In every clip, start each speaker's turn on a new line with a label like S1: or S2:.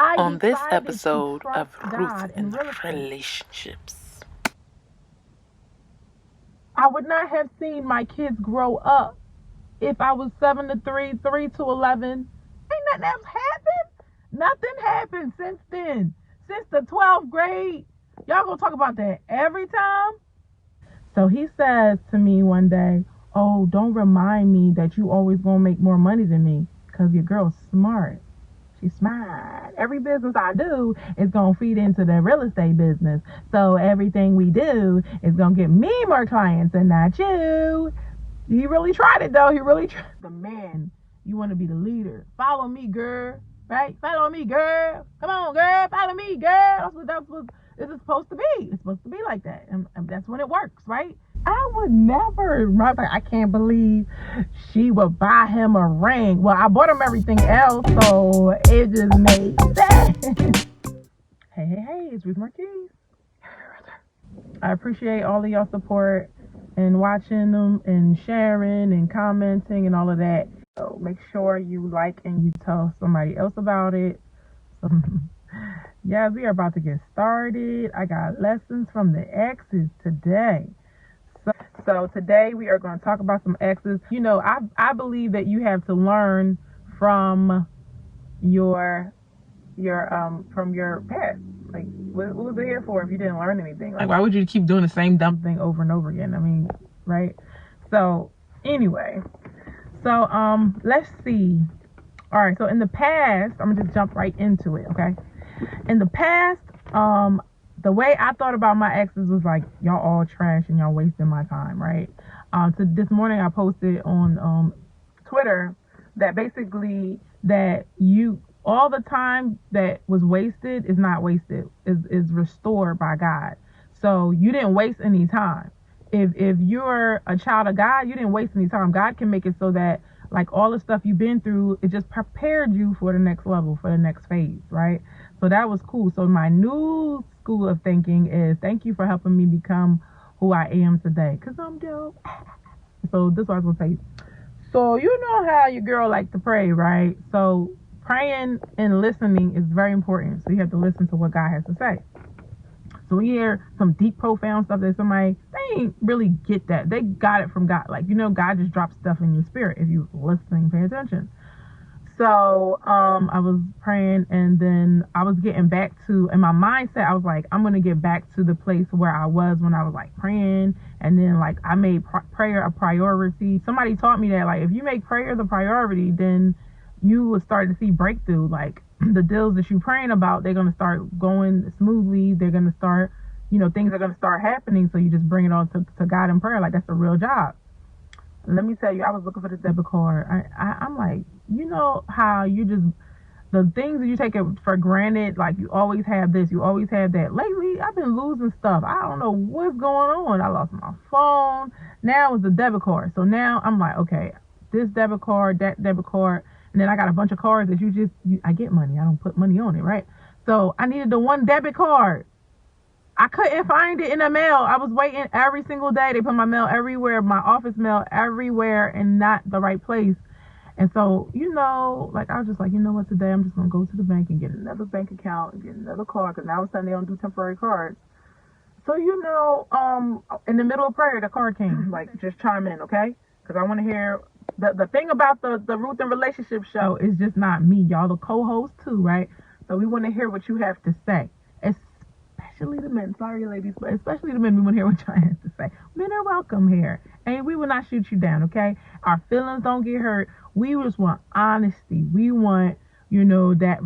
S1: On this
S2: decided
S1: episode
S2: to
S1: of
S2: trust
S1: Ruth
S2: God in
S1: and
S2: real estate.
S1: Relationships.
S2: I would not have seen my kids grow up if I was 7 to 3, 3 to 11. Ain't nothing else happened. Nothing happened since then. Since the 12th grade. Y'all gonna talk about that every time? So he says to me one day, oh, don't remind me that you always gonna make more money than me, because your girl's smart. She's smart. Every business I do is gonna feed into the real estate business. So everything we do is gonna get me more clients and not you. He really tried it though. He really tried. The man, you want to be the leader. Follow me, girl. Right? Follow me, girl. Come on, girl. Follow me, girl. That's what this is supposed to be. It's supposed to be like that. And that's when it works, right? I would never. I can't believe she would buy him a ring. Well, I bought him everything else, so it just made sense. Hey, it's Ruth Marquis. I appreciate all of y'all support and watching them and sharing and commenting and all of that. So make sure you like and you tell somebody else about it. So, yeah, we are about to get started. I got lessons from the exes today. So today we are going to talk about some exes. You know, I believe that you have to learn from your past. Like, what was it here for if you didn't learn anything? Like, why would you keep doing the same dumb thing over and over again? I mean, right? So anyway, let's see. All right, so in the past, I'm gonna just jump right into it, okay? In the past, the way I thought about my exes was like, y'all all trash and y'all wasting my time, right? So this morning I posted on Twitter that basically that all the time that was wasted is not wasted, is restored by God. So you didn't waste any time. If you're a child of God, you didn't waste any time. God can make it so that like all the stuff you've been through, it just prepared you for the next level, for the next phase, right? So that was cool. So my new school of thinking is thank you for helping me become who I am today, because I'm dope. So this is what I was gonna say. So you know how your girl like to pray, right? So praying and listening is very important. So you have to listen to what God has to say. So we hear some deep, profound stuff that somebody, they ain't really get that. They got it from God. Like, you know, God just drops stuff in your spirit if you listening, pay attention. So I was praying, and then I was getting back to, in my mindset, I was like, I'm going to get back to the place where I was when I was like praying. And then like I made prayer a priority. Somebody taught me that like if you make prayer the priority, then you will start to see breakthrough. Like the deals that you're praying about, they're going to start going smoothly. They're going to start, you know, things are going to start happening. So you just bring it all to God in prayer. Like that's a real job. Let me tell you, I was looking for this debit card. I'm like, you know how you just, the things that you take it for granted, like you always have this, you always have that. Lately, I've been losing stuff. I don't know what's going on. I lost my phone. Now it's the debit card. So now I'm like, okay, this debit card, that debit card. And then I got a bunch of cards that I get money. I don't put money on it, right? So I needed the one debit card. I couldn't find it in the mail. I was waiting every single day. They put my mail everywhere, my office mail everywhere, and not the right place. And so, you know, like I was just like, you know what, today I'm just gonna go to the bank and get another bank account and get another card, because now all of a sudden they don't do temporary cards. So, you know, in the middle of prayer, the card came. Like, just chime in, okay? Because I want to hear the thing about the Ruth and Relationship show is just not me, y'all, the co-host too, right? So we want to hear what you have to say. Especially the men. Sorry, ladies, but especially the men, we want to hear what y'all have to say. Men are welcome here, and we will not shoot you down, okay? Our feelings don't get hurt. We just want honesty. We want, you know, that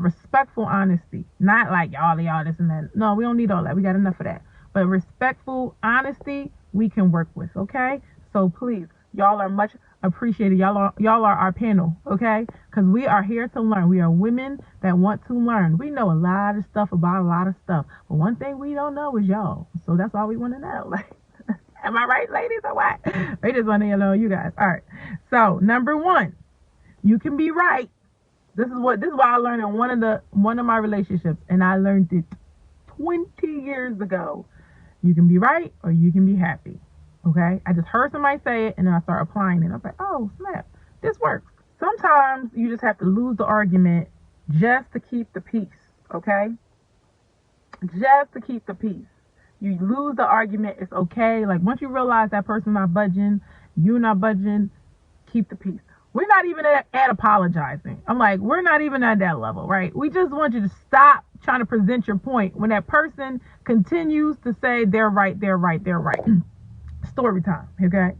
S2: respectful honesty. Not like y'all this and that. No, we don't need all that. We got enough of that. But respectful honesty, we can work with, okay? So please, y'all are much appreciated. Y'all are our panel, okay? Because we are here to learn. We are women that want to learn. We know a lot of stuff about a lot of stuff, but one thing we don't know is y'all. So that's all we want to know. Like, am I right, ladies, or what? We just want to know you guys. All right. So number one, you can be right. This is what I learned in one of my relationships, and I learned it 20 years ago. You can be right or you can be happy. Okay, I just heard somebody say it, and then I started applying it. I was like, oh snap, this works. Sometimes you just have to lose the argument just to keep the peace, okay? Just to keep the peace. You lose the argument, it's okay. Like, once you realize that person's not budging, you're not budging, keep the peace. We're not even at apologizing. I'm like, we're not even at that level, right? We just want you to stop trying to present your point when that person continues to say they're right, they're right, they're right. Story time, okay?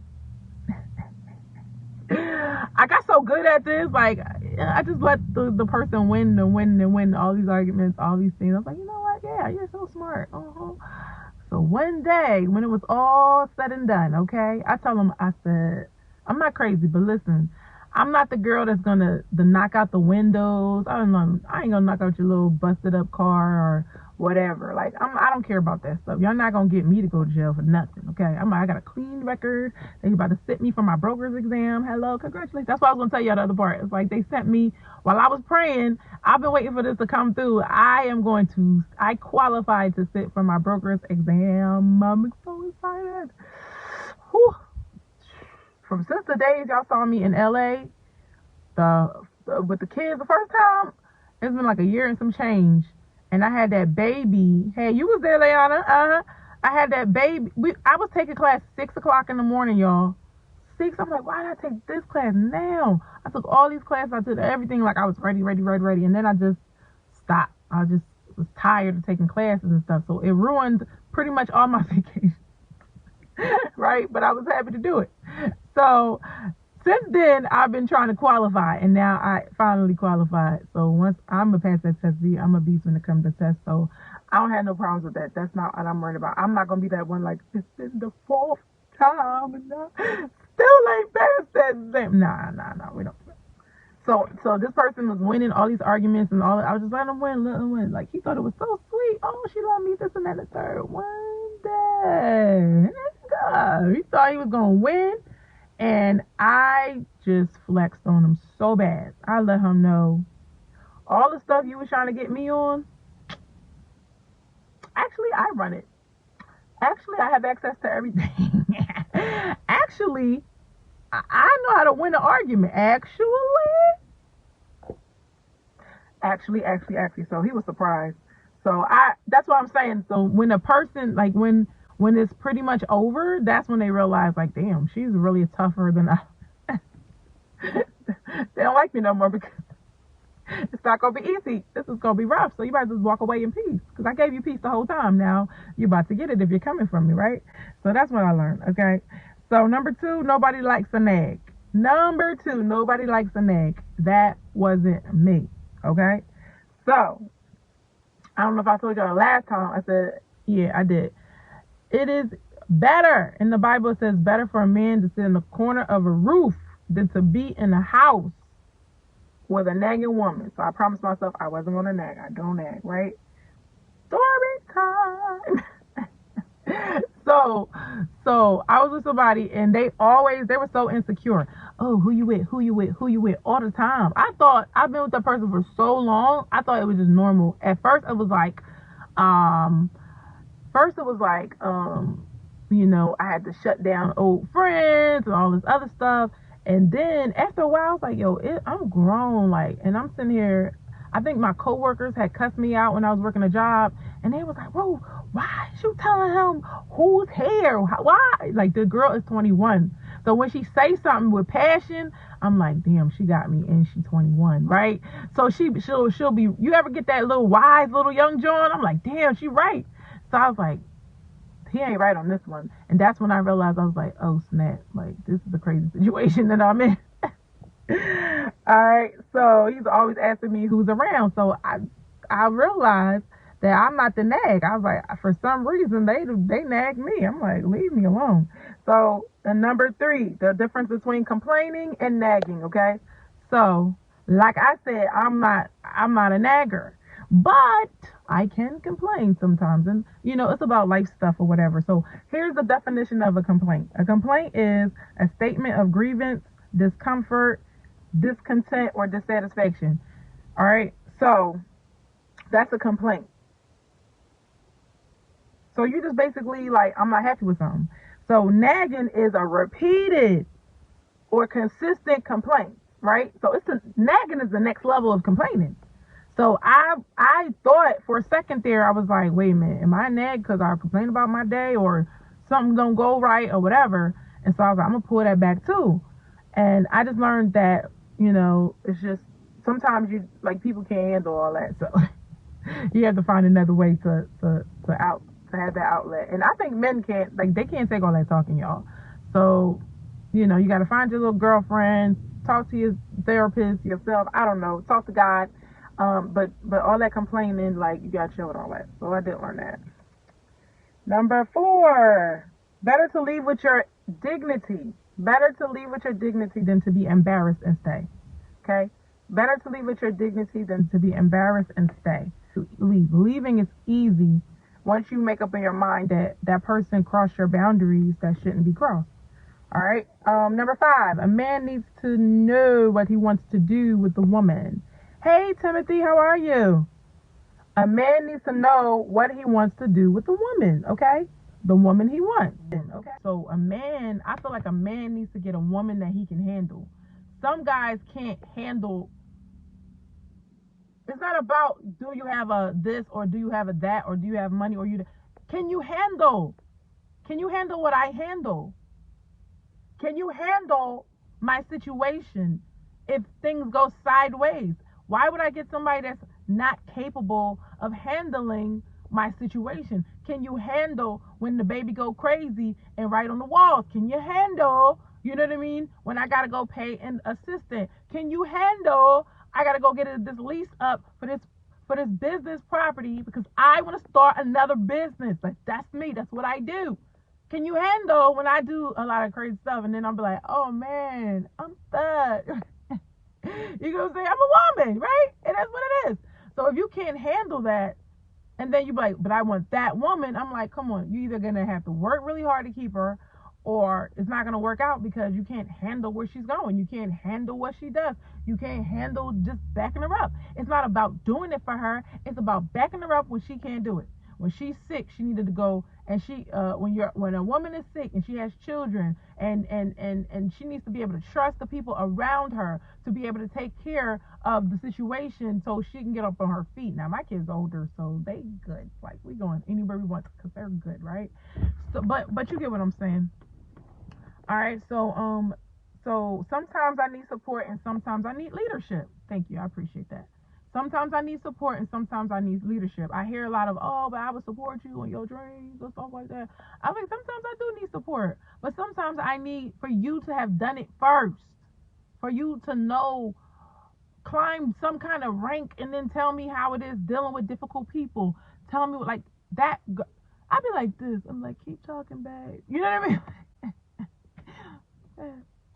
S2: I got so good at this, like, I just let the person win and win and win all these arguments, all these things. I was like, you know what? Yeah, you're so smart. So one day, when it was all said and done, okay, I tell him, I said, I'm not crazy, but listen, I'm not the girl that's gonna knock out the windows. I ain't gonna knock out your little busted up car or whatever. Like, I don't care about that stuff. Y'all not gonna get me to go to jail for nothing, okay? I got a clean record. They about to sit me for my broker's exam. Hello, congratulations. That's what I was gonna tell y'all the other part. It's like they sent me while I was praying. I've been waiting for this to come through. I qualified to sit for my broker's exam. I'm so excited. Whew. Since the days y'all saw me in LA, with the kids the first time, it's been like a year and some change. And I had that baby. Hey, you was there, Leanna. I had that baby. I was taking class 6 o'clock in the morning, y'all. 6. I'm like, why did I take this class now? I took all these classes. I did everything like I was ready. And then I just stopped. I just was tired of taking classes and stuff. So it ruined pretty much all my vacation. Right? But I was happy to do it. So since then, I've been trying to qualify, and now I finally qualified. So once I'm going to pass that test, I'm a beast when it comes to tests. So I don't have no problems with that. That's not what I'm worried about. I'm not going to be that one like, it's been the 4th time, and I still ain't passed that exam. Nah, we don't. So this person was winning all these arguments and all. I was just letting him win. Like, he thought it was so sweet. Oh, she loved me, this and that and the third. One day, he thought he was gonna win, and I just flexed on him so bad. I let him know all the stuff you was trying to get me on. Actually, I run it. Actually, I have access to everything. Actually, I know how to win an argument. Actually. So he was surprised. So that's what I'm saying. So when a person, like, when it's pretty much over, that's when they realize, like, damn, she's really tougher than I. They don't like me no more because it's not gonna be easy. This is gonna be rough. So you might just walk away in peace, because I gave you peace the whole time. Now you're about to get it if you're coming from me, right? So that's what I learned. Okay. So number 2, nobody likes a nag. Number 2, nobody likes a nag. That wasn't me. Okay. So I don't know if I told y'all last time. I said, yeah, I did. It is better, in the Bible it says, better for a man to sit in the corner of a roof than to be in a house with a nagging woman. So I promised myself I wasn't going to nag. I don't nag, right? Story time. So I was with somebody, and they were so insecure. Oh, who you with all the time. I thought, I've been with that person for so long, I thought it was just normal. At first it was like, you know, I had to shut down old friends and all this other stuff. And then after a while, I was like, yo, I'm grown. Like, and I'm sitting here, I think my coworkers had cussed me out when I was working a job, and they was like, whoa, why is you telling him who's here? Why? Like, the girl is 21. So when she say something with passion, I'm like, damn, she got me, and she's 21, right? So she'll be, you ever get that little wise little young John? I'm like, damn, she right. So I was like, he ain't right on this one. And that's when I realized, I was like, oh snap, like, this is a crazy situation that I'm in. Alright, so he's always asking me who's around. So I realized that I'm not the nag. I was like, for some reason they nag me. I'm like, leave me alone. So number 3, the difference between complaining and nagging. Okay, so like I said, I'm not a nagger, but I can complain sometimes, and you know, it's about life stuff or whatever. So here's the definition of a complaint. A complaint is a statement of grievance, discomfort, discontent, or dissatisfaction. All right, so that's a complaint. So you just basically like, I'm not happy with something. So nagging is a repeated or consistent complaint, right? So nagging is the next level of complaining. So I thought for a second there, I was like, wait a minute, am I nag because I complained about my day or something don't go right or whatever? And so I was like, I'm gonna pull that back too. And I just learned that, it's just sometimes you like people can't handle all that. So you have to find another way to have that outlet. And I think men can't, like, they can't take all that talking, y'all. So, you got to find your little girlfriend, talk to your therapist, yourself. I don't know, talk to God. But all that complaining, like, you got to chill with all that. So I did learn that. Number 4, better to leave with your dignity. Better to leave with your dignity than to be embarrassed and stay. Okay? Better to leave with your dignity than to be embarrassed and stay. Leaving is easy once you make up in your mind that that person crossed your boundaries that shouldn't be crossed. All right. Number 5, a man needs to know what he wants to do with the woman. Hey, Timothy, how are you? A man needs to know what he wants to do with the woman, okay? The woman he wants, okay? So I feel like a man needs to get a woman that he can handle. Some guys can't handle. It's not about do you have a this or do you have a that or do you have money or can you handle? Can you handle what I handle? Can you handle my situation if things go sideways? Why would I get somebody that's not capable of handling my situation? Can you handle when the baby go crazy and write on the walls? Can you handle, you know what I mean, when I got to go pay an assistant? Can you handle, I got to go get this lease up for this business property because I want to start another business. Like, that's me. That's what I do. Can you handle when I do a lot of crazy stuff and then I'll be like, oh man, I'm stuck. You know what I'm saying? I'm a woman, right? And that's what it is. So if you can't handle that, and then you be like, but I want that woman, I'm like, come on, you either gonna have to work really hard to keep her, or it's not gonna work out because you can't handle where she's going. You can't handle what she does. You can't handle just backing her up. It's not about doing it for her. It's about backing her up when she can't do it. When she's sick, she needed to go, and when a woman is sick and she has children, and she needs to be able to trust the people around her to be able to take care of the situation so she can get up on her feet. Now my kid's older, so they good. Like, we going anywhere we want because they're good, right? So, but you get what I'm saying. All right, so sometimes I need support and sometimes I need leadership. Thank you, I appreciate that. Sometimes I need support and sometimes I need leadership. I hear a lot of, oh, but I will support you on your dreams or stuff like that. I mean, sometimes I do need support, but sometimes I need for you to have done it first, for you to know, climb some kind of rank and then tell me how it is dealing with difficult people. Tell me like that. I'd be like this. I'm like, keep talking, babe. You know what I mean?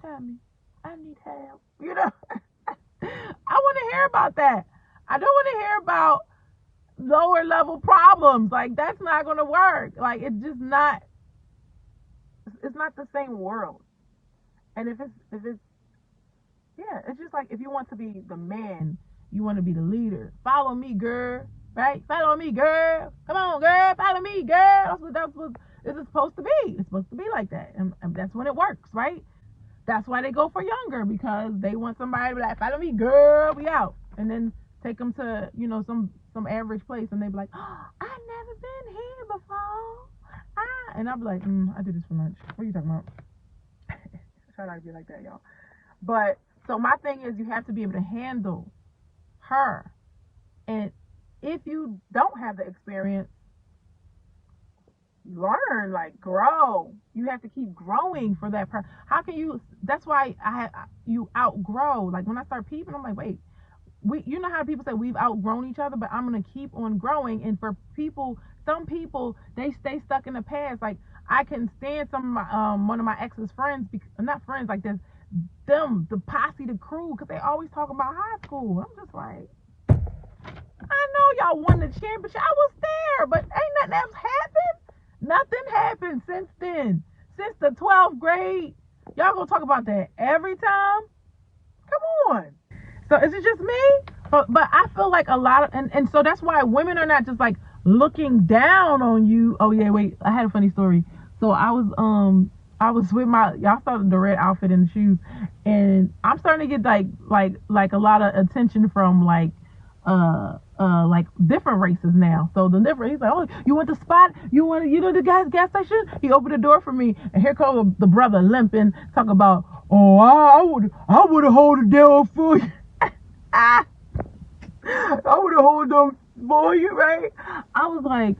S2: Tell me, I need help. You know, I want to hear about that. I don't want to hear about lower level problems. Like, that's not going to work. Like, it's just not. It's not the same world. And if it's, yeah, it's just like if you want to be the man, you want to be the leader. Follow me, girl. Right? Follow me, girl. Come on, girl. Follow me, girl. That's what it's supposed to be. It's supposed to be like that, and that's when it works, right? That's why they go for younger, because they want somebody to be like, follow me, girl, we out. And then take them to, some average place, and they be like, oh, I've never been here before. And I'll be like, I did this for lunch. What are you talking about? Try not to be like that, y'all. But, so my thing is, you have to be able to handle her. And if you don't have the experience, learn, like, grow. You have to keep growing for that person. How can you, that's why you outgrow. Like, when I start peeping, I'm like, wait, you know how people say we've outgrown each other, but I'm going to keep on growing. And for people, some people, they stay stuck in the past. Like, I can stand some of my, one of my ex's friends, not friends, like this, the posse, the crew, because they always talk about high school. I'm just like, I know y'all won the championship. I was there, but ain't nothing else happened. Nothing happened since then. Since the 12th grade. Y'all gonna talk about that every time? Come on. So is it just me? But I feel like a lot of, and so that's why women are not just like looking down on you. Oh yeah, wait, I had a funny story. So I was with y'all saw the red outfit and the shoes, and I'm starting to get like a lot of attention from like like different races now. So the different, he's like, oh, you want the spot? You want, the gas station? He opened the door for me, and here comes the brother limping, talk about, oh, I would have hold it down for you. I would have hold them for you, right? I was like,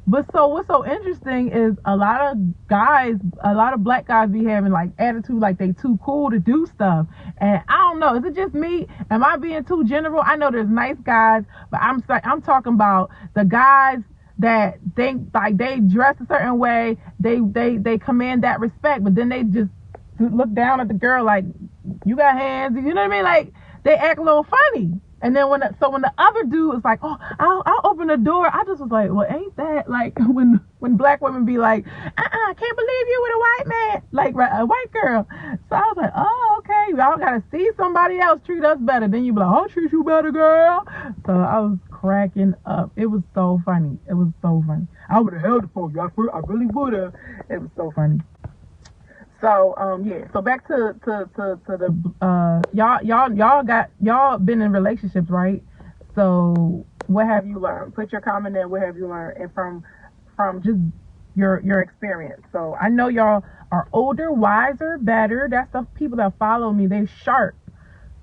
S2: but so what's so interesting is a lot of black guys be having like attitude like they too cool to do stuff. And I don't know, is it just me? Am I being too general? I know there's nice guys, but I'm talking about the guys that think like they dress a certain way, they command that respect, but then they just look down at the girl like, you got hands, you know what I mean? Like they act a little funny. And then when the other dude was like, oh, I'll open the door, I just was like, well, ain't that like when black women be like, I can't believe you with a white man, like a white girl. So I was like, oh, okay, y'all gotta see somebody else treat us better. Then you be like, I'll treat you better, girl. So I was cracking up. It was so funny. It was so funny. I would have held it for you. I really would have. It was so funny. So yeah. So back to the y'all been in relationships, right? So what have you learned? Put your comment in. What have you learned? And from just your experience. So I know y'all are older, wiser, better. That's the people that follow me. They're sharp.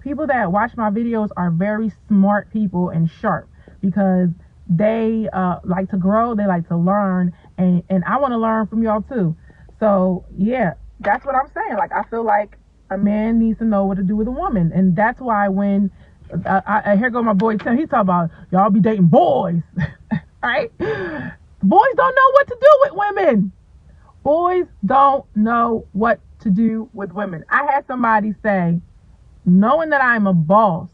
S2: People that watch my videos are very smart people and sharp because they like to grow. They like to learn, and I want to learn from y'all too. So yeah. That's what I'm saying. Like, I feel like a man needs to know what to do with a woman. And that's why when, here go my boy Tim, he talk about, y'all be dating boys. Right? Boys don't know what to do with women. Boys don't know what to do with women. I had somebody say, knowing that I'm a boss,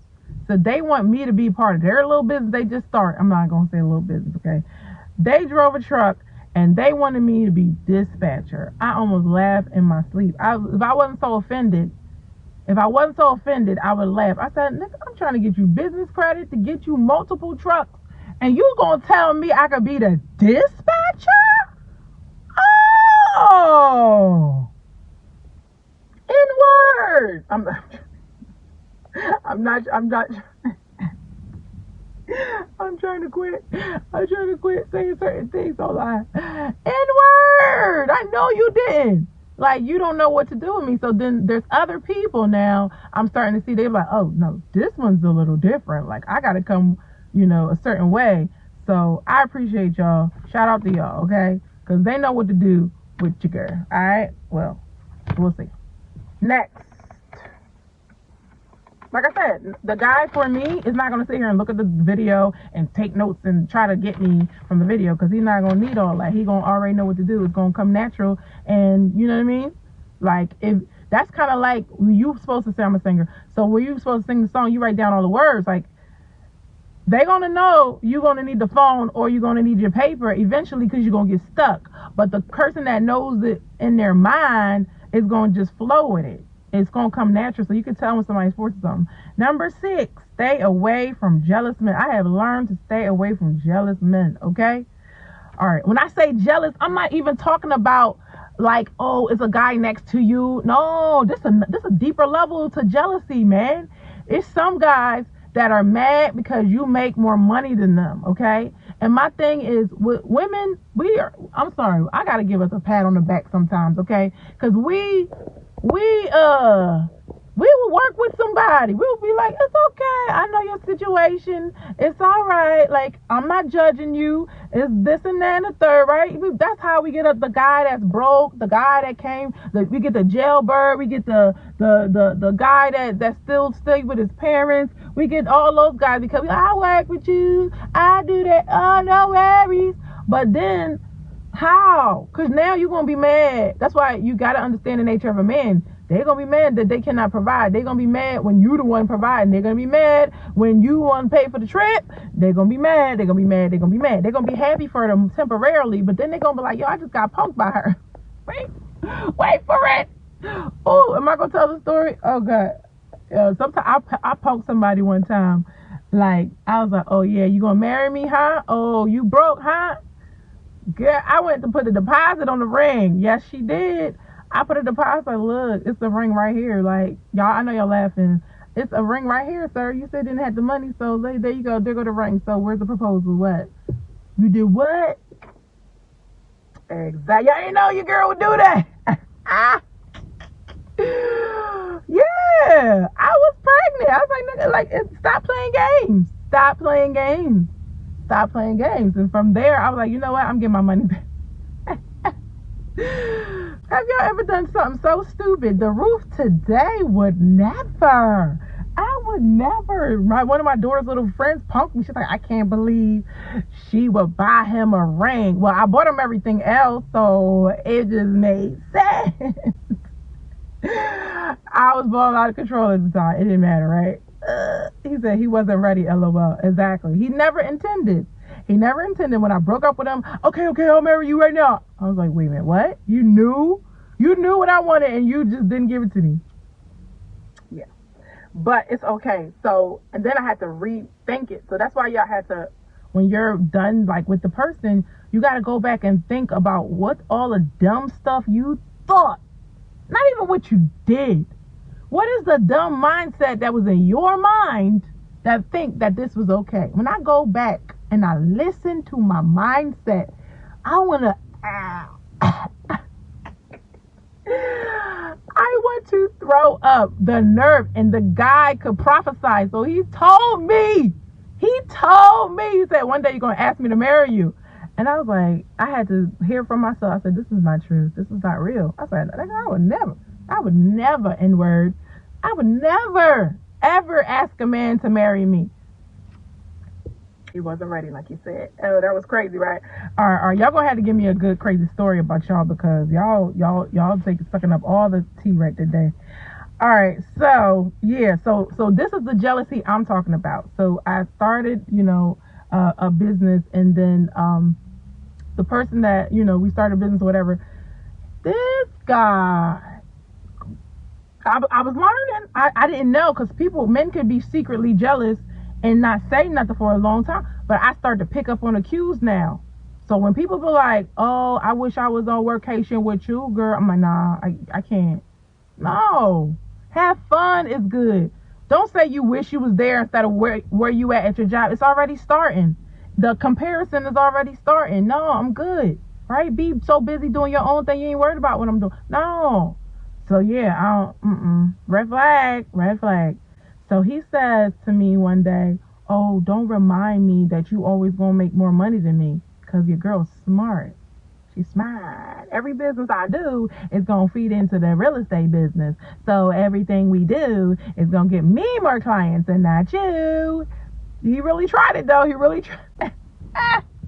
S2: so they want me to be part of their little business they just start. I'm not going to say a little business, okay? They drove a truck. And they wanted me to be dispatcher. I almost laughed in my sleep. If I wasn't so offended, I would laugh. I said, nigga, I'm trying to get you business credit to get you multiple trucks. And you gonna tell me I could be the dispatcher? Oh! N-word! I'm trying to quit. I'm trying to quit saying certain things online. N-word! I know you didn't. Like, you don't know what to do with me. So then there's other people now I'm starting to see. They're like, oh, no, this one's a little different. Like, I got to come, a certain way. So I appreciate y'all. Shout out to y'all, okay? Because they know what to do with your girl. All right? Well, we'll see. Next. Like I said, the guy for me is not going to sit here and look at the video and take notes and try to get me from the video because he's not going to need all that. He's going to already know what to do. It's going to come natural. And you know what I mean? Like, if that's kind of like you supposed to say I'm a singer. So when you supposed to sing the song, you write down all the words. Like, they're going to know you're going to need the phone or you're going to need your paper eventually because you're going to get stuck. But the person that knows it in their mind is going to just flow with it. It's going to come natural, so you can tell when somebody's forcing something. Number 6, stay away from jealous men. I have learned to stay away from jealous men, okay? All right, when I say jealous, I'm not even talking about like, oh, it's a guy next to you. No, this a deeper level to jealousy, man. It's some guys that are mad because you make more money than them, okay? And my thing is, with women, I'm sorry, I got to give us a pat on the back sometimes, okay? Because we will work with somebody. We'll be like, it's okay. I know your situation. It's all right. Like, I'm not judging you. It's this and that and the third, right? That's how we get up the guy that's broke, the guy that came. We get the jailbird. We get the guy that still stay with his parents. We get all those guys because I work with you. I do that. Oh, no worries. But then, how? Because now you're going to be mad. That's why you got to understand the nature of a man. They're going to be mad that they cannot provide. They're going to be mad when you the one providing. They're going to be mad when you want to pay for the trip. They're going to be mad. They're going to be mad. They're going to be mad. They're going to be happy for them temporarily, but then they're going to be like, yo, I just got punked by her. Wait for it. Oh, am I going to tell the story? Oh, God. Sometimes I punked somebody one time. Like, I was like, oh, yeah, you going to marry me, huh? Oh, you broke, huh? Girl, I went to put a deposit on the ring. Yes, she did. I put a deposit. Like, look, it's the ring right here. Like, y'all, I know y'all laughing. It's a ring right here, sir. You said you didn't have the money, so there you go. There go the ring. So where's the proposal? What? You did what? Exactly. Y'all didn't know your girl would do that. Yeah. I was pregnant. I was like, nigga, stop playing games. Stop playing games. Stop playing games. And from there, I was like, you know what? I'm getting my money back. Have y'all ever done something so stupid? The Ruth today would never. I would never. One of my daughter's little friends punked me. She's like, I can't believe she would buy him a ring. Well, I bought him everything else, so it just made sense. I was blowing out of control at the time. It didn't matter, right? He said he wasn't ready, LOL. Exactly. He never intended. When I broke up with him, okay, I'll marry you right now. I was like, wait a minute, what? You knew what I wanted and you just didn't give it to me. Yeah. But it's okay. So, and then I had to rethink it. So that's why y'all had to, when you're done like with the person, you got to go back and think about what all the dumb stuff you thought. Not even what you did. What is the dumb mindset that was in your mind that think that this was okay? When I go back and I listen to my mindset, I want to throw up. The nerve. And the guy could prophesy. So he told me. He said, one day you're going to ask me to marry you. And I was like, I had to hear from myself. I said, this is not true. This is not real. I said, I would never, N-word. I would never, ever ask a man to marry me. He wasn't ready, like you said. Oh, that was crazy, right? All right, y'all gonna have to give me a good crazy story about y'all, because y'all sucking up all the tea right today. All right, so yeah, so this is the jealousy I'm talking about. So I started, a business, and then the person that we started a business or whatever, this guy. I was learning. I didn't know, because men could be secretly jealous and not say nothing for a long time. But I started to pick up on the cues now. So when people be like, oh, I wish I was on workation with you, girl, I'm like, nah, I can't. No. Have fun is good. Don't say you wish you was there instead of where you at your job. It's already starting. The comparison is already starting. No, I'm good. Right? Be so busy doing your own thing, you ain't worried about what I'm doing. No. So yeah, red flag. So he says to me one day, oh, don't remind me that you always gonna make more money than me, because your girl's smart. She's smart. Every business I do is gonna feed into the real estate business. So everything we do is gonna get me more clients and not you. He really tried it though. He really tried.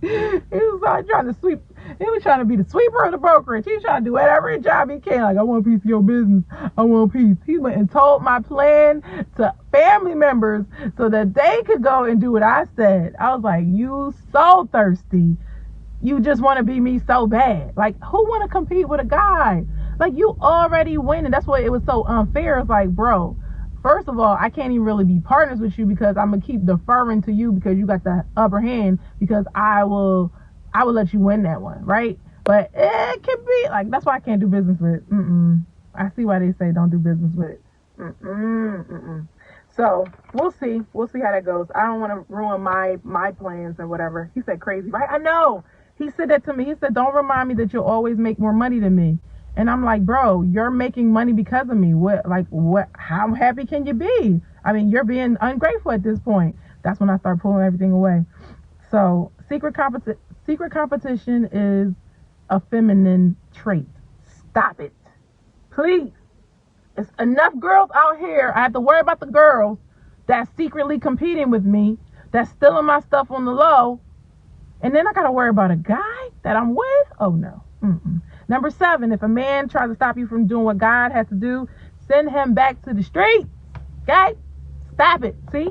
S2: He was trying to sweep. He was trying to be the sweeper of the brokerage. He was trying to do whatever job he can. Like, I want a piece of your business. I want a piece. He went and told my plan to family members so that they could go and do what I said. I was like, you so thirsty. You just want to be me so bad. Like, who want to compete with a guy? Like, you already win. And that's why it was so unfair. It's like, bro, first of all, I can't even really be partners with you, because I'm going to keep deferring to you because you got the upper hand, because I will let you win that one, right? But it can be like, that's why I can't do business with. I see why they say don't do business with. So we'll see how that goes. I don't want to ruin my plans or whatever. He said crazy, right? I know. He said that to me. He said, don't remind me that you'll always make more money than me. And I'm like, bro, you're making money because of me. What? How happy can you be? I mean, you're being ungrateful at this point. That's when I start pulling everything away. So secret competition is a feminine trait. Stop it. Please. It's enough girls out here. I have to worry about the girls that's secretly competing with me, that's stealing my stuff on the low. And then I got to worry about a guy that I'm with? Oh, no. Number 7, if a man tries to stop you from doing what God has to do, send him back to the street. Okay? Stop it. See?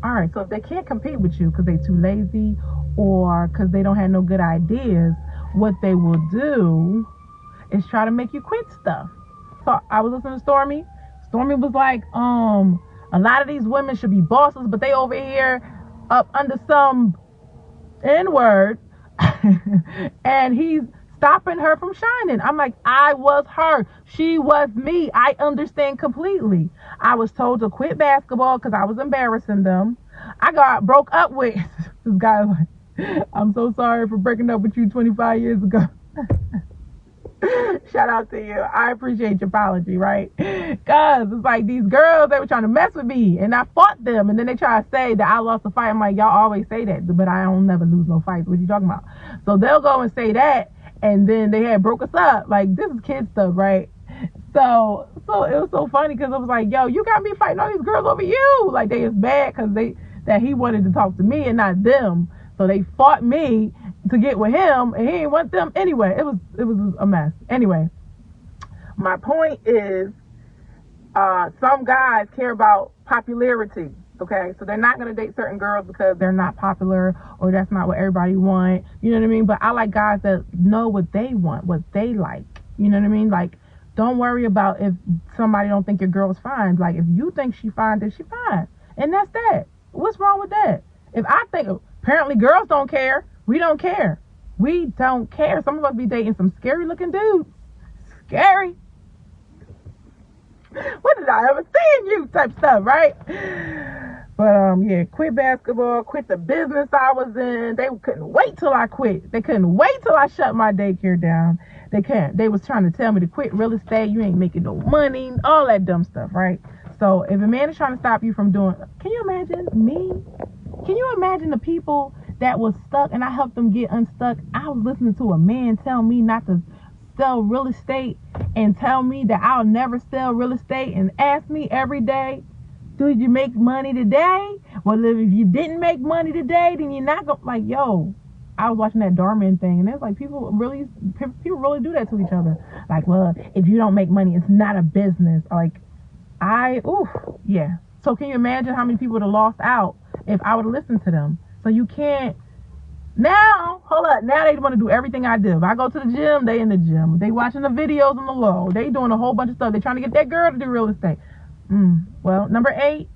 S2: All right. So if they can't compete with you because they're too lazy or because they don't have no good ideas, what they will do is try to make you quit stuff. So I was listening to Stormy. Stormy was like, a lot of these women should be bosses, but they over here up under some N-word. And he's stopping her from shining. I'm like, I was her. She was me. I understand completely. I was told to quit basketball because I was embarrassing them. I got broke up with this guy. Like, I'm so sorry for breaking up with you 25 years ago. Shout out to you. I appreciate your apology, right? Because it's like these girls, they were trying to mess with me and I fought them. And then they try to say that I lost a fight. I'm like, y'all always say that, but I don't never lose no fights. What you talking about? So they'll go and say that. And then they had broke us up. Like, this is kid stuff, right? So it was so funny because it was like, yo, you got me fighting all these girls over you. Like, they is mad because that he wanted to talk to me and not them. So they fought me to get with him, and he didn't want them anyway. It was a mess. Anyway, my point is, some guys care about popularity. Okay, so they're not gonna date certain girls because they're not popular or that's not what everybody wants. You know what I mean? But I like guys that know what they want, what they like. You know what I mean? Like, don't worry about if somebody don't think your girl's fine. Like, if you think she fine, then she fine, and that's that. What's wrong with that? If I think, apparently girls don't care. We don't care. We don't care. Some of us be dating some scary looking dudes. Scary. What did I ever see in you type stuff, right? But yeah, quit basketball, quit the business I was in. They couldn't wait till I quit. They couldn't wait till I shut my daycare down. They was trying to tell me to quit real estate. You ain't making no money, all that dumb stuff, right? So if a man is trying to stop you from doing, can you imagine me? Can you imagine the people that was stuck and I helped them get unstuck? I was listening to a man tell me not to sell real estate and tell me that I'll never sell real estate and ask me every day, did you make money today? Well, if you didn't make money today, then you're not going to, like, yo, I was watching that Darman thing and it's like people really do that to each other. Like, well, if you don't make money, it's not a business. Like, yeah. So can you imagine how many people would have lost out if I would have listened to them? So you can't. Now, hold up. Now they want to do everything I do. If I go to the gym, they in the gym. They watching the videos on the low. They doing a whole bunch of stuff. They trying to get that girl to do real estate. Well, number 8,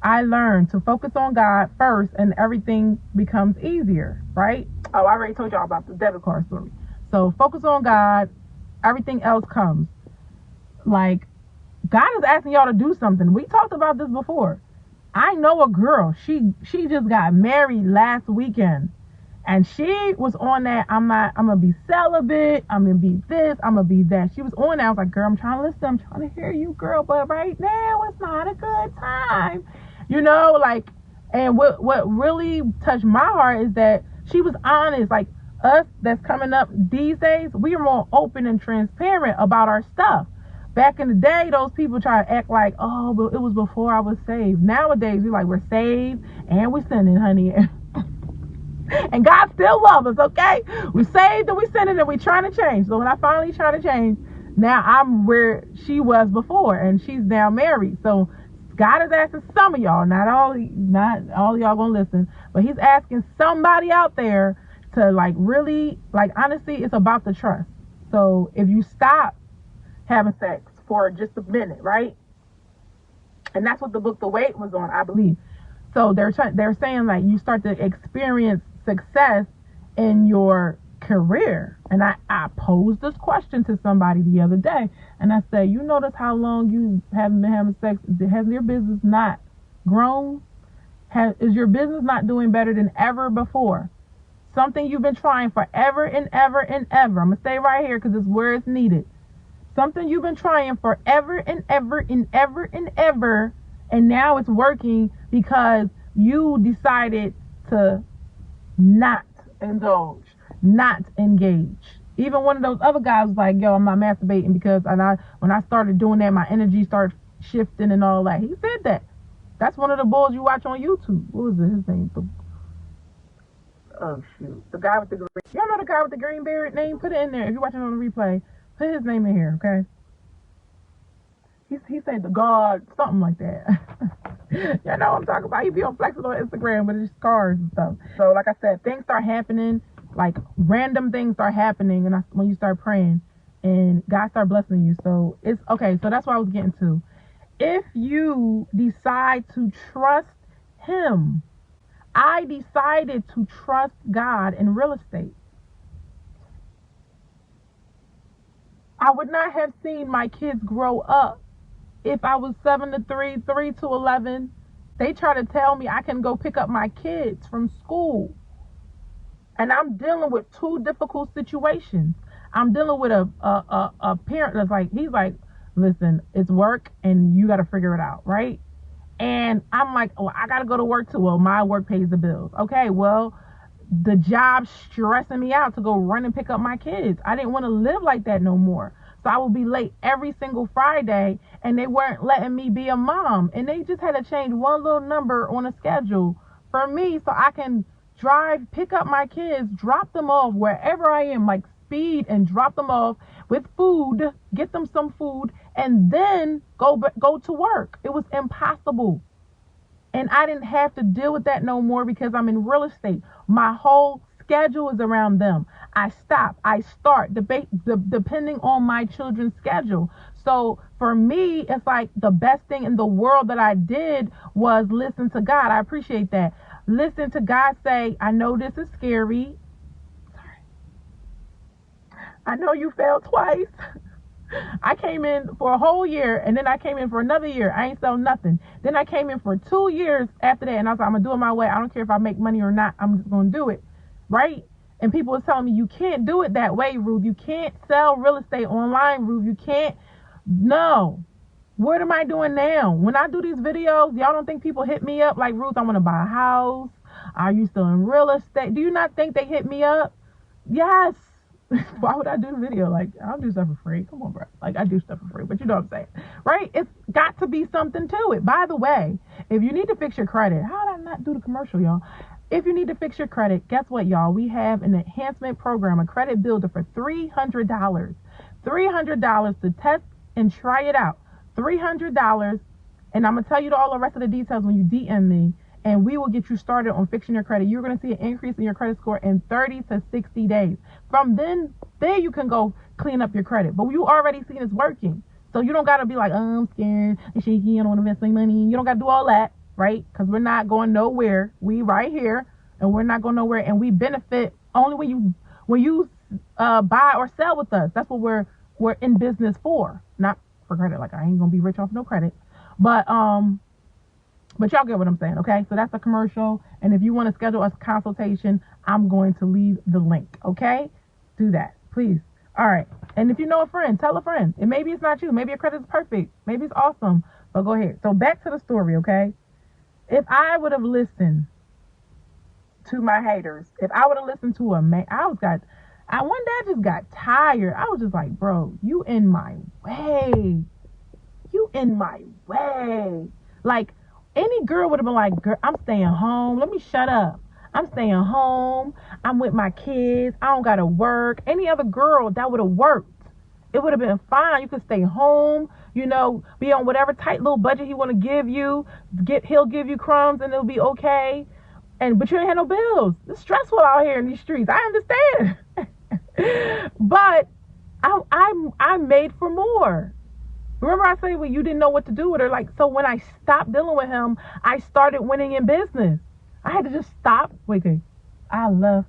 S2: I learned to focus on God first and everything becomes easier, right? Oh, I already told y'all about the debit card story. So focus on God. Everything else comes. Like, God is asking y'all to do something. We talked about this before. I know a girl. She just got married last weekend. And she was on that, I'm going to be celibate. I'm going to be this. I'm going to be that. She was on that. I was like, girl, I'm trying to listen. I'm trying to hear you, girl. But right now, it's not a good time. You know, like, and what really touched my heart is that she was honest. Like, us that's coming up these days, we are more open and transparent about our stuff. Back in the day, those people try to act like, oh, but it was before I was saved. Nowadays, we're saved and we're sinning, honey. And God still loves us, okay? We saved and we sinning and we trying to change. So when I finally try to change, now I'm where she was before and she's now married. So God is asking some of y'all, not all of y'all gonna listen, but he's asking somebody out there to like really, like honestly, it's about the trust. So if you stop having sex for just a minute, right? And that's what the book The Wait was on, I believe. So they're saying like you start to experience success in your career. And I posed this question to somebody the other day, and I said, you notice how long you haven't been having sex? Has your business not grown? Is your business not doing better than ever before? Something you've been trying forever and ever and ever. I'm gonna stay right here because it's where it's needed. Something you've been trying forever and ever and ever and ever, and now it's working because you decided to not indulge, not engage. Even one of those other guys was like, yo, I'm not masturbating because when I started doing that, my energy started shifting and all that. He said that. That's one of the bulls you watch on YouTube. What was it? His name? Oh, shoot. The guy with the green. Y'all know the guy with the green beard name? Put it in there. If you're watching on the replay, put his name in here, okay? He said the God, something like that. You know what I'm talking about. He be on Flexible on Instagram with his scars and stuff. So like I said, things start happening, like random things start happening and when you start praying and God start blessing you. So it's okay. So that's what I was getting to. If you decide to trust him, I decided to trust God in real estate. I would not have seen my kids grow up if I was 7 to 3, 3 to 11. They try to tell me I can go pick up my kids from school. And I'm dealing with two difficult situations. I'm dealing with a parent that's like, he's like, listen, it's work and you got to figure it out, right? And I'm like, oh, I got to go to work too. Well, my work pays the bills. Okay, well, the job's stressing me out to go run and pick up my kids. I didn't want to live like that no more. So I would be late every single Friday, and they weren't letting me be a mom. And they just had to change one little number on a schedule for me so I can drive, pick up my kids, drop them off wherever I am, like speed, and drop them off with food, get them some food, and then go to work. It was impossible. And I didn't have to deal with that no more because I'm in real estate. My whole schedule is around them. I stop, I start, depending on my children's schedule. So for me, it's like the best thing in the world that I did was listen to God. I appreciate that. Listen to God say, I know this is scary. I know you failed twice. I came in for a whole year, and then I came in for another year. I ain't sell nothing. Then I came in for 2 years after that, and I was like, I'm going to do it my way. I don't care if I make money or not. I'm just going to do it, right? And people was telling me, you can't do it that way, Ruth. You can't sell real estate online, Ruth. You can't. No. What am I doing now? When I do these videos, y'all don't think people hit me up like, Ruth, I want to buy a house. Are you still in real estate? Do you not think they hit me up? Yes. Why would I do the video? Like, I'll do stuff for free. Come on, bro. Like, I do stuff for free, but you know what I'm saying, right? It's got to be something to it. By the way, if you need to fix your credit, how did I not do the commercial, y'all? If you need to fix your credit, guess what, y'all? We have an enhancement program, a credit builder for $300. $300 to test and try it out. $300. And I'm going to tell you all the rest of the details when you DM me. And we will get you started on fixing your credit. You're going to see an increase in your credit score in 30 to 60 days. From then you can go clean up your credit. But you already seen it's working. So you don't got to be like, oh, I'm scared and shaky. I don't want to invest my money. You don't got to do all that, right? Because we're not going nowhere. We right here, and we're not going nowhere. And we benefit only when you buy or sell with us. That's what we're in business for. Not for credit. Like, I ain't going to be rich off no credit. But y'all get what I'm saying, okay? So that's a commercial. And if you want to schedule a consultation, I'm going to leave the link, okay? Do that, please. All right. And if you know a friend, tell a friend. And maybe it's not you. Maybe your credit is perfect. Maybe it's awesome. But go ahead. So back to the story, okay? If I would have listened to my haters, if I would have listened to a man, one day I just got tired. I was just like, bro, you in my way. You in my way. Like, any girl would have been like, girl, I'm staying home. Let me shut up. I'm staying home. I'm with my kids. I don't got to work. Any other girl, that would have worked. It would have been fine. You could stay home, you know, be on whatever tight little budget he want to give you. He'll give you crumbs and it'll be okay. But you ain't had no bills. It's stressful out here in these streets. I understand. But I'm made for more. Remember I said, well, you didn't know what to do with her. Like, so when I stopped dealing with him, I started winning in business. I had to just stop. Okay. Okay.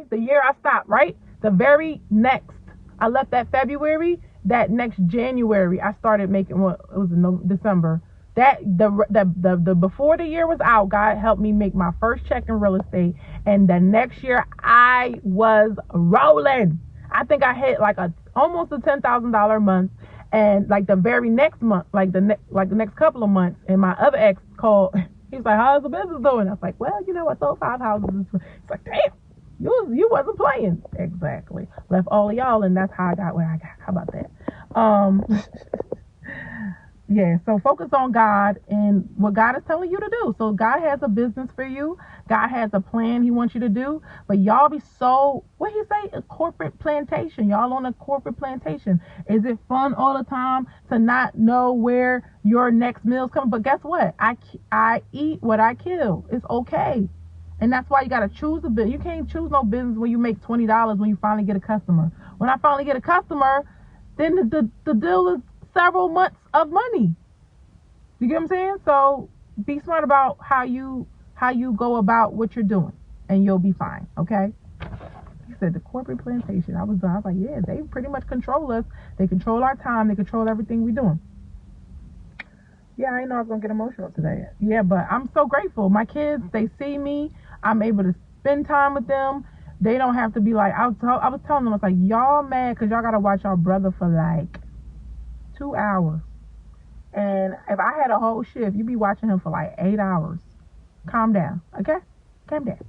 S2: The year I stopped, right? The very next, I left that February, that next January, I started making, well, it was in December. The before the year was out, God helped me make my first check in real estate. And the next year I was rolling. I think I hit like almost a $10,000 a month. And like the very next month, like the next couple of months, and my other ex called. He's like, how's the business doing? I was like, well, you know, I sold 5 houses. It's like, damn, you wasn't playing. Exactly. Left all of y'all, and that's how I got where I got. How about that? Yeah, so focus on God and what God is telling you to do. So God has a business for you. God has a plan he wants you to do. But y'all be so, what he say? A corporate plantation. Y'all on a corporate plantation. Is it fun all the time to not know where your next meal's coming? But guess what? I eat what I kill. It's okay. And that's why you got to choose a business. You can't choose no business when you make $20 when you finally get a customer. When I finally get a customer, then the deal is several months of money. You get what I'm saying? So be smart about how you go about what you're doing, and you'll be fine. Okay. He said the corporate plantation. I was like, yeah, they pretty much control us. They control our time. They control everything we doing. Yeah, I know I was gonna get emotional today. Yeah, but I'm so grateful. My kids, they see me. I'm able to spend time with them. They don't have to be like, I was telling them, I was like, y'all mad because y'all gotta watch our brother for like 2 hours. And if I had a whole shift, you'd be watching him for like 8 hours. Calm down, okay? Calm down.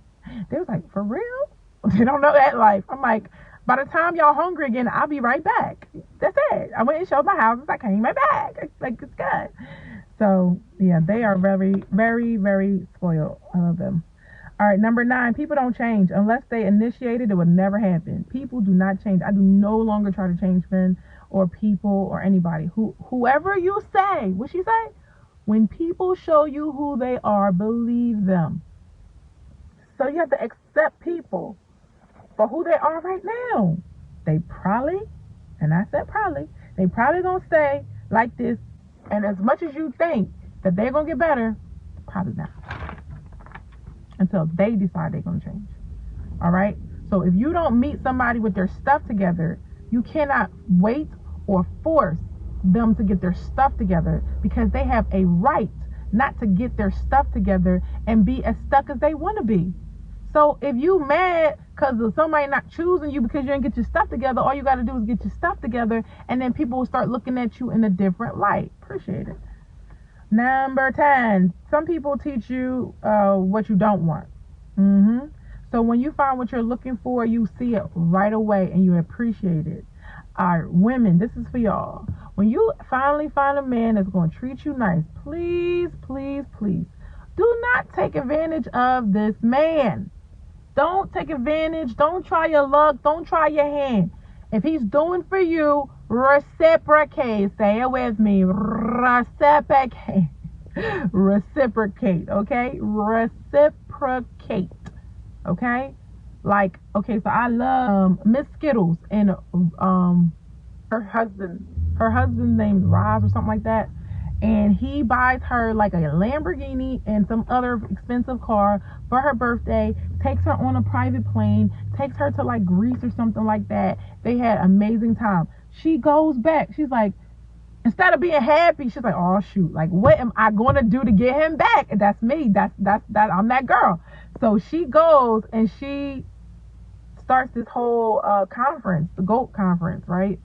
S2: They was like, for real? They don't know that life. I'm like, by the time y'all hungry again, I'll be right back. That's it. I went and showed my house. I came right back. It's good. So, yeah, they are very, very, very spoiled. I love them. All right, number 9, people don't change. Unless they initiate it, it would never happen. People do not change. I do no longer try to change men or people or anybody. Whoever you say, what she say? When people show you who they are, believe them. So you have to accept people for who they are right now. They probably, and I said probably, they probably gonna stay like this. And as much as you think that they're gonna get better, probably not. Until they decide they're gonna change. All right? So if you don't meet somebody with their stuff together, you cannot wait or force them to get their stuff together, because they have a right not to get their stuff together and be as stuck as they want to be. So if you mad because of somebody not choosing you because you didn't get your stuff together, all you got to do is get your stuff together, and then people will start looking at you in a different light. Appreciate it. Number 10, some people teach you what you don't want. So when you find what you're looking for, you see it right away and you appreciate it. All right, women, this is for y'all. When you finally find a man that's going to treat you nice, please, please, please, do not take advantage of this man. Don't take advantage. Don't try your luck. Don't try your hand. If he's doing for you, reciprocate. Say it with me. Reciprocate. Reciprocate. Okay? Reciprocate. Okay? Like, okay, so I love Miss Skittles and her husband's name's Roz or something like that. And he buys her like a Lamborghini and some other expensive car for her birthday, takes her on a private plane, takes her to like Greece or something like that. They had an amazing time. She goes back. She's like, instead of being happy, she's like, oh shoot, like what am I going to do to get him back? And that's me. That I'm that girl. So she goes and she starts this whole conference, the GOAT conference, right?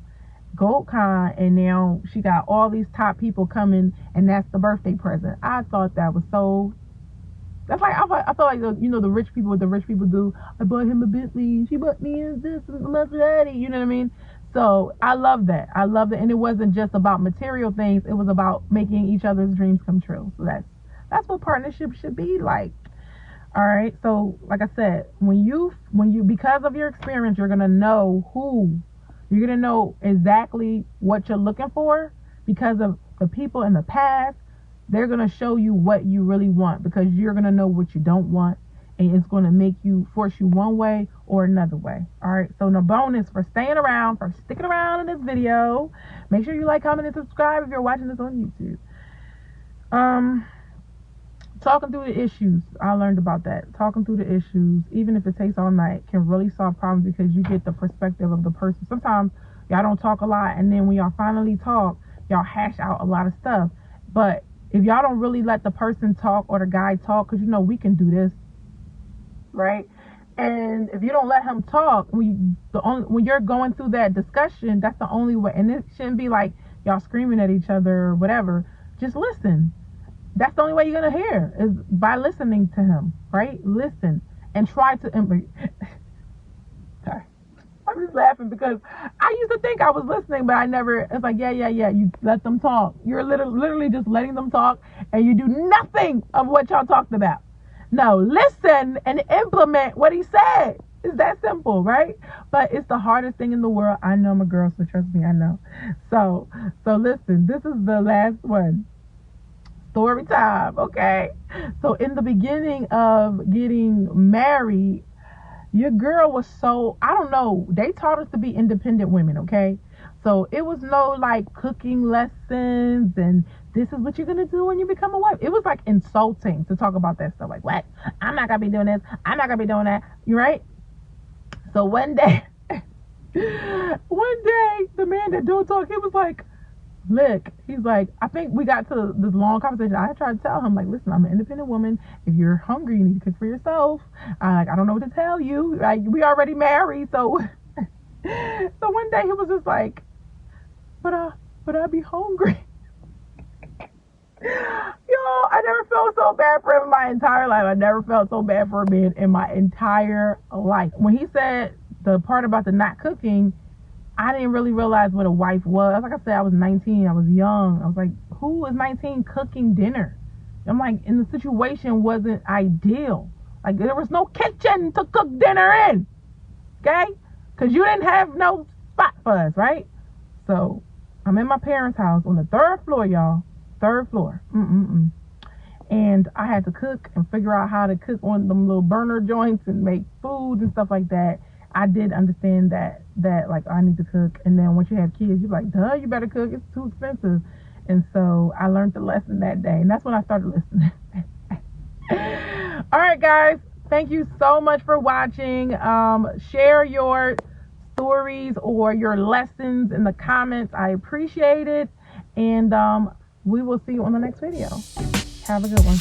S2: GoatCon, and now she got all these top people coming, and that's the birthday present. I thought that was so. That's like I felt like the rich people, what the rich people do. I bought him a Bentley. She bought me this Maserati. You know what I mean? So I love that. I love it, and it wasn't just about material things. It was about making each other's dreams come true. So that's what partnership should be like. All right. So like I said, when you because of your experience, you're gonna know who. You're going to know exactly what you're looking for, because of the people in the past. They're going to show you what you really want, because you're going to know what you don't want, and it's going to make you force you one way or another way. All right. So the bonus for staying around, for sticking around in this video, make sure you like, comment, and subscribe if you're watching this on YouTube. Talking through the issues. I learned about that. Talking through the issues, even if it takes all night, can really solve problems, because you get the perspective of the person. Sometimes y'all don't talk a lot, and then when y'all finally talk, y'all hash out a lot of stuff. But if y'all don't really let the person talk, or the guy talk, because we can do this, right? And if you don't let him talk, when you're going through that discussion, that's the only way. And it shouldn't be like y'all screaming at each other or whatever. Just listen. That's the only way you're going to hear, is by listening to him, right? Listen and try to. Sorry. I'm just laughing because I used to think I was listening, but I never. It's like, yeah. You let them talk. You're literally just letting them talk, and you do nothing of what y'all talked about. No, listen and implement what he said. It's that simple, right? But it's the hardest thing in the world. I know I'm a girl, so trust me, I know. So listen, this is the last one. Story time, okay? So in the beginning of getting married, your girl was so, I don't know, they taught us to be independent women, okay? So it was no like cooking lessons and this is what you're gonna do when you become a wife. It was like insulting to talk about that stuff. Like, what? I'm not gonna be doing this. I'm not gonna be doing that. You right? So one day, the man that don't talk, he was like, look, he's like, I think we got to this long conversation. I tried to tell him, like, listen, I'm an independent woman. If you're hungry, you need to cook for yourself. I don't know what to tell you. Like, we already married. So, so one day he was just like, but I be hungry. Yo, I never felt so bad for him in my entire life. I never felt so bad for a man in my entire life. When he said the part about the not cooking, I didn't really realize what a wife was. Like I said, I was 19. I was young. I was like, who is 19 cooking dinner? I'm like, and the situation wasn't ideal. Like, there was no kitchen to cook dinner in. Okay? Because you didn't have no spot for us, right? So, I'm in my parents' house on the 3rd floor, y'all. 3rd floor. And I had to cook and figure out how to cook on them little burner joints and make food and stuff like that. I did understand that like, I need to cook. And then once you have kids, you're like, duh, you better cook. It's too expensive. And so I learned the lesson that day. And that's when I started listening. All right, guys. Thank you so much for watching. Share your stories or your lessons in the comments. I appreciate it. And we will see you on the next video. Have a good one.